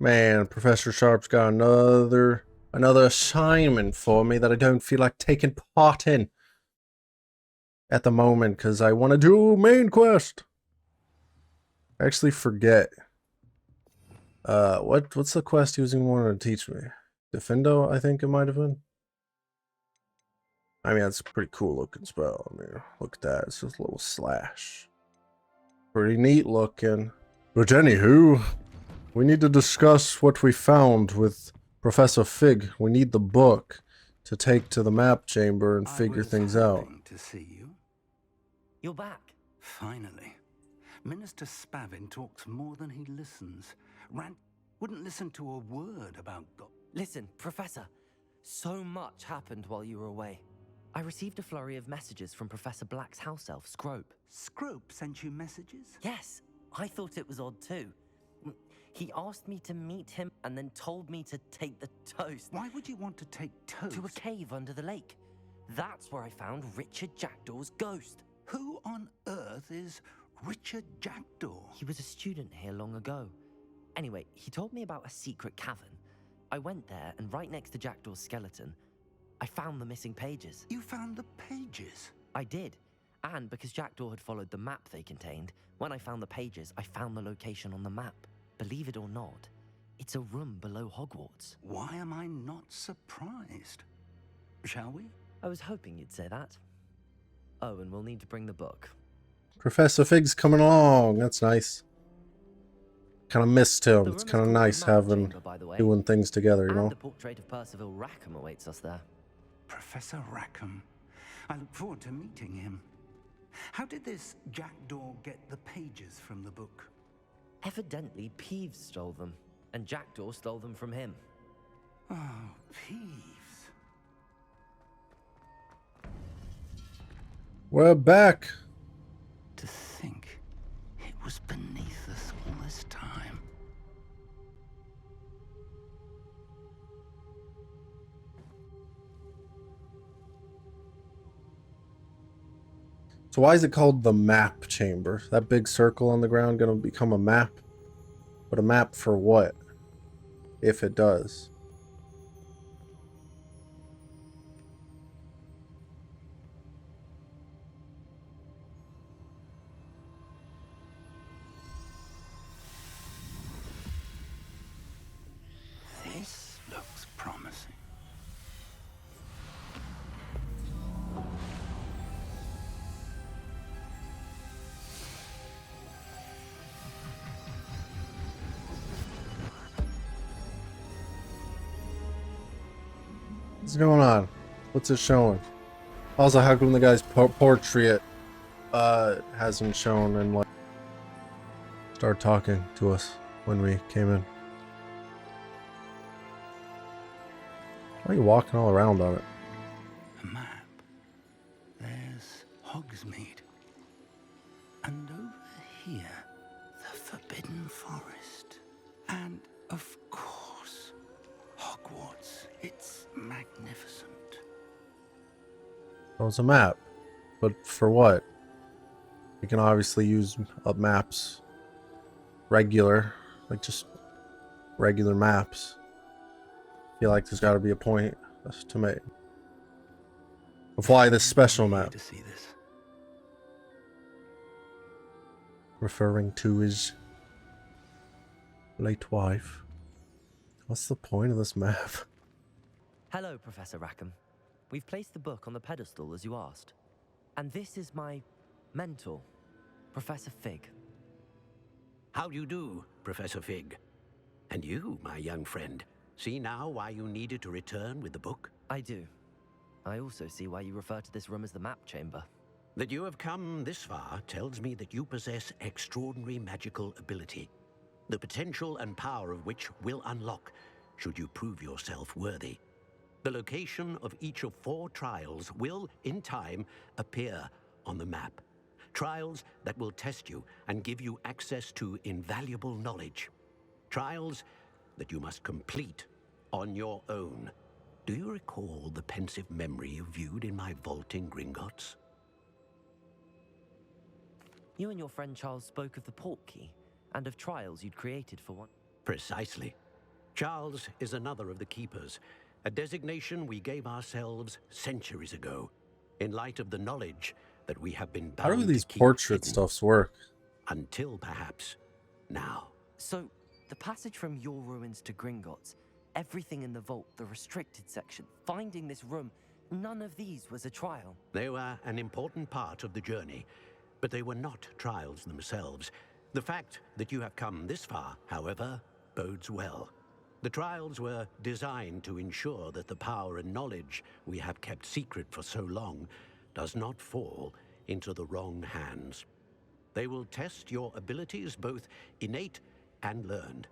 Man, Professor Sharp's got another assignment for me that I don't feel like taking part in at the moment because I want to do main quest. I actually forget. What's the quest he was even wanting to teach me? Defendo, I think it might have been. I mean, that's a pretty cool looking spell. I mean, look at that. It's just a little slash. Pretty neat looking. But anywho, we need to discuss what we found with Professor Fig. We need the book to take to the map chamber and figure things out. To see you. You're back. Finally. Minister Spavin talks more than he listens. Rand wouldn't listen to a word about God. Listen, Professor, so much happened while you were away. I received a flurry of messages from Professor Black's house elf, Scrope. Scrope sent you messages? Yes, I thought it was odd too. He asked me to meet him and then told me to take the toast. Why would you want to take toast? To a cave under the lake. That's where I found Richard Jackdaw's ghost. Who on earth is Richard Jackdaw? He was a student here long ago. Anyway, he told me about a secret cavern. I went there, and right next to Jackdaw's skeleton, I found the missing pages. You found the pages? I did. And because Jackdaw had followed the map they contained, when I found the pages, I found the location on the map. Believe it or not, it's a room below Hogwarts. Why am I not surprised? Shall we? I was hoping you'd say that. Oh, and we'll need to bring the book. Professor Fig's coming along. That's nice. Kind of missed him. It's kind of nice having doing things together, you know. And the portrait of Percival Rackham awaits us there. Professor Rackham. I look forward to meeting him. How did this Jackdaw get the pages from the book? Evidently, Peeves stole them, and Jackdaw stole them from him. Oh, Peeves. We're back. To think it was beneath us all this time. So why is it called the map chamber? That big circle on the ground gonna become a map? But a map for what? If it does. This looks promising. What's going on? What's it showing? Also, how come the guy's portrait hasn't shown and like start talking to us when we came in? Why are you walking all around on it? A map. There's Hogsmeade. And over here, the Forbidden Forest. And, of course, Hogwarts. It's magnificent. Oh, it's a map. But for what? You can obviously use maps. Regular. Like just regular maps. I feel like there's got to be a point to make. Of why this special map. To see this. Referring to his late wife. What's the point of this map? Hello, Professor Rackham. We've placed the book on the pedestal as you asked. And this is my mentor, Professor Fig. How do you do, Professor Fig? And you, my young friend, see now why you needed to return with the book? I do. I also see why you refer to this room as the map chamber. That you have come this far tells me that you possess extraordinary magical ability, the potential and power of which will unlock should you prove yourself worthy. The location of each of 4 trials will, in time, appear on the map. Trials that will test you and give you access to invaluable knowledge. Trials that you must complete on your own. Do you recall the pensive memory you viewed in my vault in Gringotts? You and your friend Charles spoke of the port key and of trials you'd created for one. Precisely. Charles is another of the keepers, a designation we gave ourselves centuries ago, in light of the knowledge that we have been How do bound these to keep portrait hidden. stuffs work? Until perhaps now. So, the passage from your ruins to Gringotts, everything in the vault, the restricted section, finding this room, none of these was a trial. They were an important part of the journey, but they were not trials themselves. The fact that you have come this far, however, bodes well. The trials were designed to ensure that the power and knowledge we have kept secret for so long does not fall into the wrong hands. They will test your abilities, both innate and learned.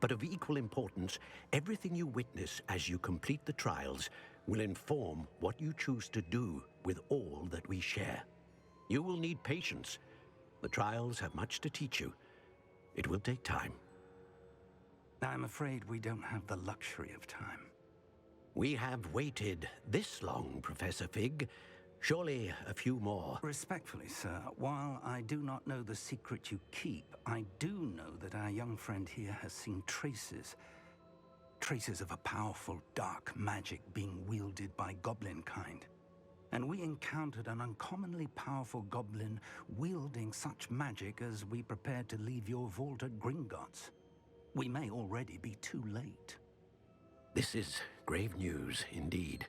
But of equal importance, everything you witness as you complete the trials will inform what you choose to do with all that we share. You will need patience. The trials have much to teach you. It will take time. I'm afraid we don't have the luxury of time. We have waited this long, Professor Fig. Surely a few more. Respectfully, sir, while I do not know the secret you keep, I do know that our young friend here has seen traces of a powerful dark magic being wielded by goblin kind. And we encountered an uncommonly powerful goblin wielding such magic as we prepared to leave your vault at Gringotts. We may already be too late. This is grave news indeed.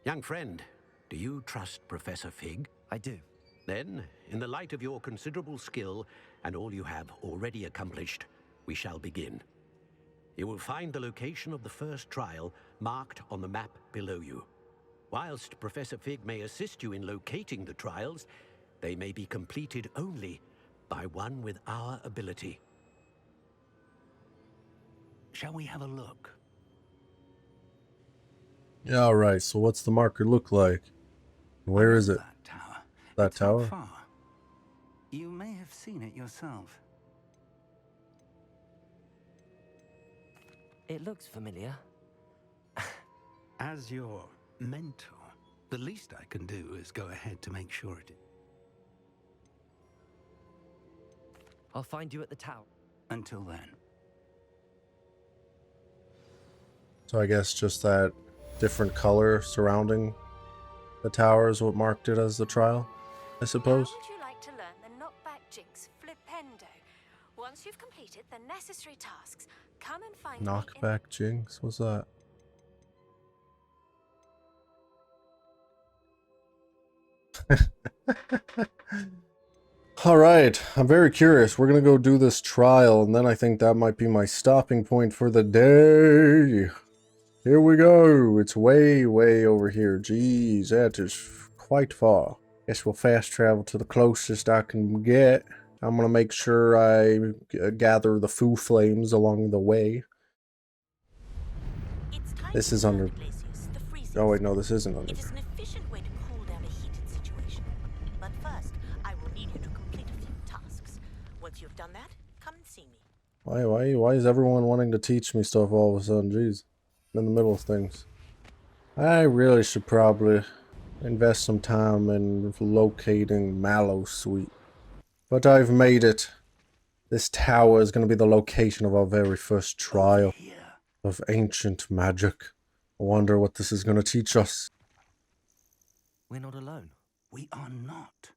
Young friend, do you trust Professor Fig? I do. Then, in the light of your considerable skill and all you have already accomplished, we shall begin. You will find the location of the first trial marked on the map below you. Whilst Professor Fig may assist you in locating the trials, they may be completed only by one with our ability. Shall we have a look? Yeah, alright, so what's the marker look like? Where is it? That tower. That It's not tower? far. You may have seen it yourself. It looks familiar. As your mentor, the least I can do is go ahead to make sure it is. I'll find you at the tower. Until then. So I guess just that different color surrounding the tower is what marked it as the trial, I suppose. How would you like to learn the knockback jinx flipendo? Once you've completed the necessary tasks, come and find me in Knockback jinx? What's that? Alright, I'm very curious. We're gonna go do this trial, and then I think that might be my stopping point for the day. Here we go. It's way, way over here. Jeez, that is quite far. Guess we'll fast travel to the closest I can get. I'm gonna make sure I gather the foo flames along the way. It's time This to is learn under... the glaciers, the freezing Oh wait, no, zone. this isn't under... It is an efficient way to cool down a heated situation. But first, I will need you to complete a few tasks. Once you've done that, come and see me. Why is everyone wanting to teach me stuff all of a sudden? Jeez. I'm in the middle of things. I really should probably invest some time in locating Mallow Sweet. But I've made it. This tower is going to be the location of our very first trial Here. of ancient magic. I wonder what this is going to teach us. We're not alone. We are not.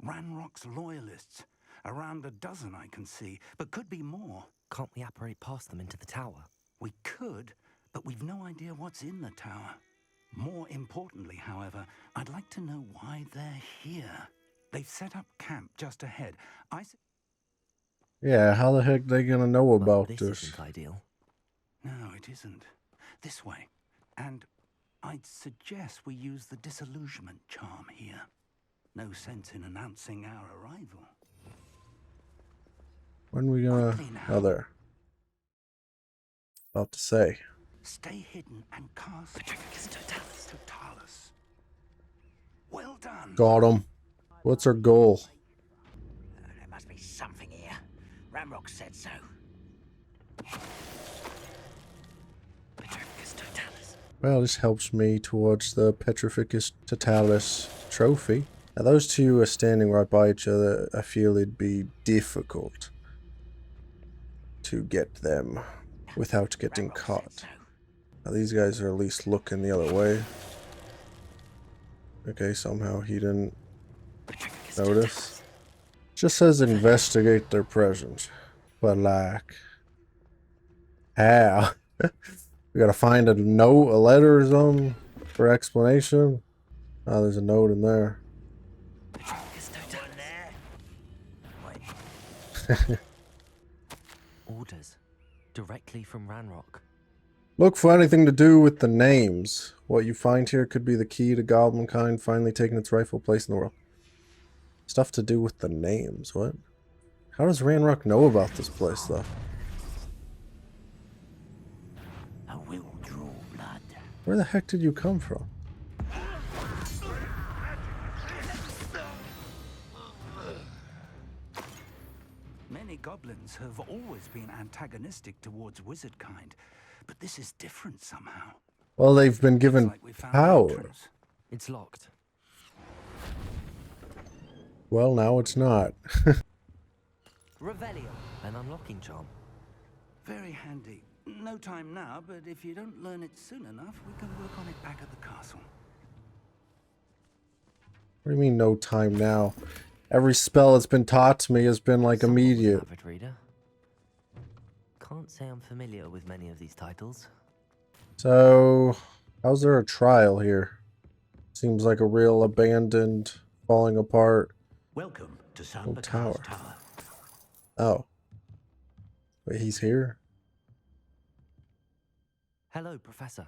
Ranrock's loyalists. Around a dozen I can see, but could be more. Can't we apparate past them into the tower? We could, but we've no idea what's in the tower. More importantly, however, I'd like to know why they're here. They've set up camp just ahead. Yeah, how the heck they going to know Well, about this this? isn't ideal. No, it isn't. This way. And I'd suggest we use the disillusionment charm here. No sense in announcing our arrival. When we gonna... Quickly now. Oh, there. About to say. Stay hidden and cast Petrificus Totalis. Totalis. Well done. Got him. What's our goal? There must be something here. Ramrock said so. Petrificus Totalis. Well, this helps me towards the Petrificus Totalis trophy. Now, those two are standing right by each other. I feel it'd be difficult to get them. without getting Ranrock said caught. so. Now, these guys are at least looking the other way. Okay, somehow he didn't notice. Just says investigate their presence. But like, how? We gotta find a note, a letter or something for explanation. Oh, there's a note in there. Someone there? Wait, Orders. Directly from Ranrock. Look for anything to do with the names. What you find here could be the key to Goblinkind finally taking its rightful place in the world. Stuff to do with the names, what? How does Ranrock know about this place, though? I will draw blood. Where the heck did you come from? Many goblins have always been antagonistic towards wizard kind, but this is different somehow. Well, they've been Looks given like we found the power. entrance. It's locked. Well, now it's not. Revelio. An unlocking charm. Very handy. No time now, but if you don't learn it soon enough, we can work on it back at the castle. What do you mean, no time now? Every spell that's been taught to me has been like Somewhat immediate. avid reader. Can't say I'm familiar with many of these titles. So, how's there a trial here? Seems like a real abandoned, falling apart. Welcome to San Old Bakar's tower. Tower. Oh. Wait, he's here? Hello, Professor.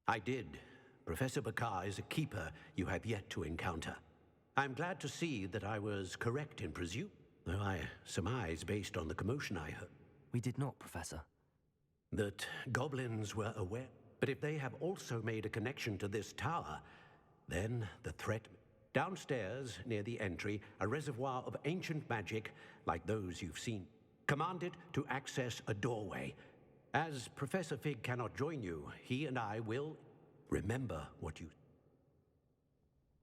I did. Professor Bakar is a keeper you have yet to encounter. I'm glad to see that I was correct in presume, though I surmise based on the commotion I heard, We did not, Professor. that goblins were aware. But if they have also made a connection to this tower, then the threat... Downstairs, near the entry, a reservoir of ancient magic, like those you've seen. Command it to access a doorway. As Professor Fig cannot join you, he and I will remember what you...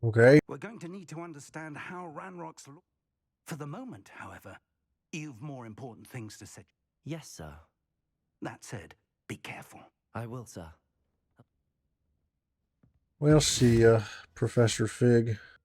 Okay. We're going to need to understand how Ranrock's law. For the moment, however, you've more important things to say. Yes, sir. That said, be careful. I will, sir. We'll see ya, Professor Fig.